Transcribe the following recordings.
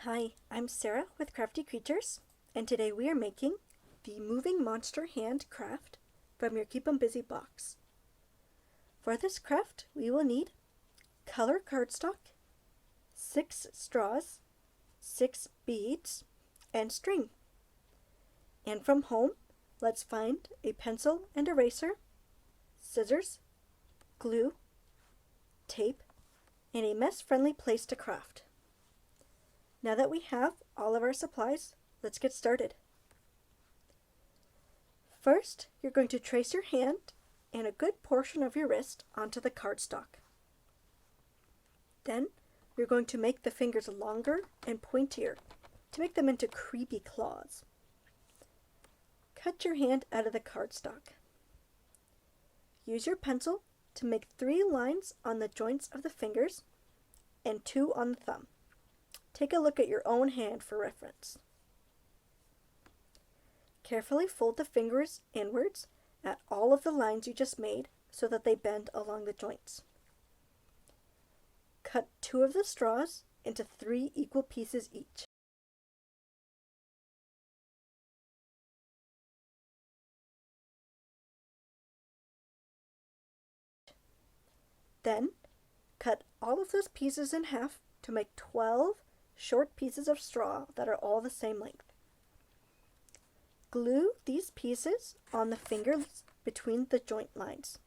Hi, I'm Sarah with Crafty Creatures, and today we are making the Moving Monster Hand craft from your Keep 'em Busy box. For this craft, we will need color cardstock, 6 straws, 6 beads, and string. And from home, let's find a pencil and eraser, scissors, glue, tape, and a mess-friendly place to craft. Now that we have all of our supplies, let's get started. First, you're going to trace your hand and a good portion of your wrist onto the cardstock. Then, you're going to make the fingers longer and pointier to make them into creepy claws. Cut your hand out of the cardstock. Use your pencil to make 3 lines on the joints of the fingers and 2 on the thumb. Take a look at your own hand for reference. Carefully fold the fingers inwards at all of the lines you just made so that they bend along the joints. Cut 2 of the straws into 3 equal pieces each. Then, cut all of those pieces in half to make 12 short pieces of straw that are all the same length. Glue these pieces on the fingers between the joint lines.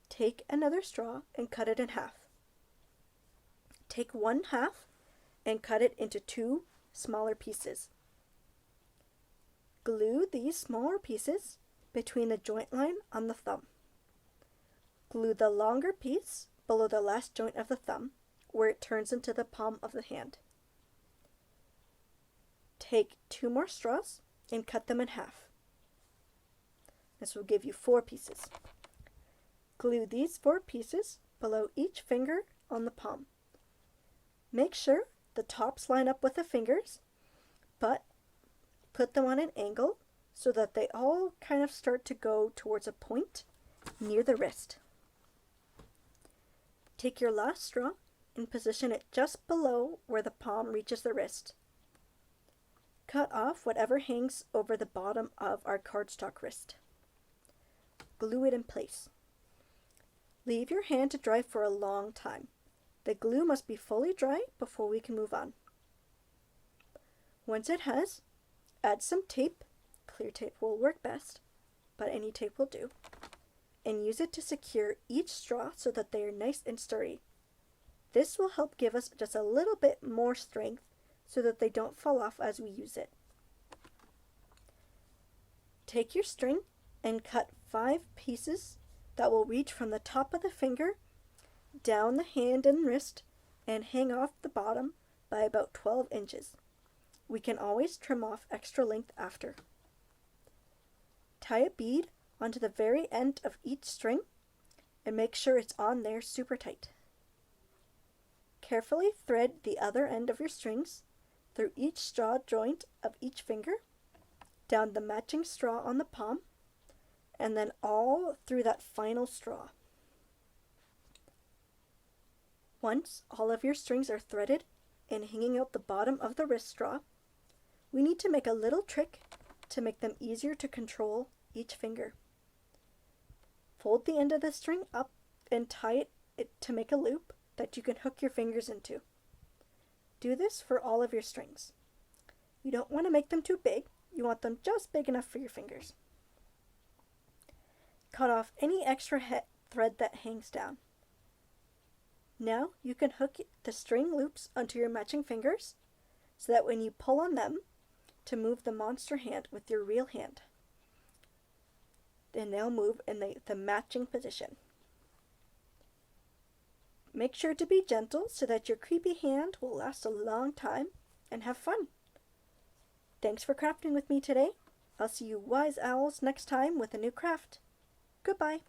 Take another straw and cut it in half. Take 1 half and cut it into 2 smaller pieces. Glue these smaller pieces between the joint line on the thumb. Glue the longer piece below the last joint of the thumb, where it turns into the palm of the hand. Take 2 more straws and cut them in half. This will give you 4 pieces. Glue these 4 pieces below each finger on the palm. Make sure the tops line up with the fingers, but put them on an angle so that they all kind of start to go towards a point near the wrist. Take your last straw and position it just below where the palm reaches the wrist. Cut off whatever hangs over the bottom of our cardstock wrist. Glue it in place. Leave your hand to dry for a long time. The glue must be fully dry before we can move on. Once it has, add some tape. Clear tape will work best, but any tape will do. And use it to secure each straw so that they are nice and sturdy. This will help give us just a little bit more strength so that they don't fall off as we use it. Take your string and cut 5 pieces that will reach from the top of the finger down the hand and wrist and hang off the bottom by about 12 inches. We can always trim off extra length after. Tie a bead onto the very end of each string and make sure it's on there super tight. Carefully thread the other end of your strings through each straw joint of each finger, down the matching straw on the palm, and then all through that final straw. Once all of your strings are threaded and hanging out the bottom of the wrist straw, we need to make a little trick to make them easier to control each finger. Fold the end of the string up and tie it to make a loop that you can hook your fingers into. Do this for all of your strings. You don't want to make them too big, you want them just big enough for your fingers. Cut off any extra thread that hangs down. Now you can hook the string loops onto your matching fingers so that when you pull on them to move the monster hand with your real hand, then they'll move in the matching position. Make sure to be gentle so that your creepy hand will last a long time and have fun. Thanks for crafting with me today. I'll see you wise owls next time with a new craft. Goodbye.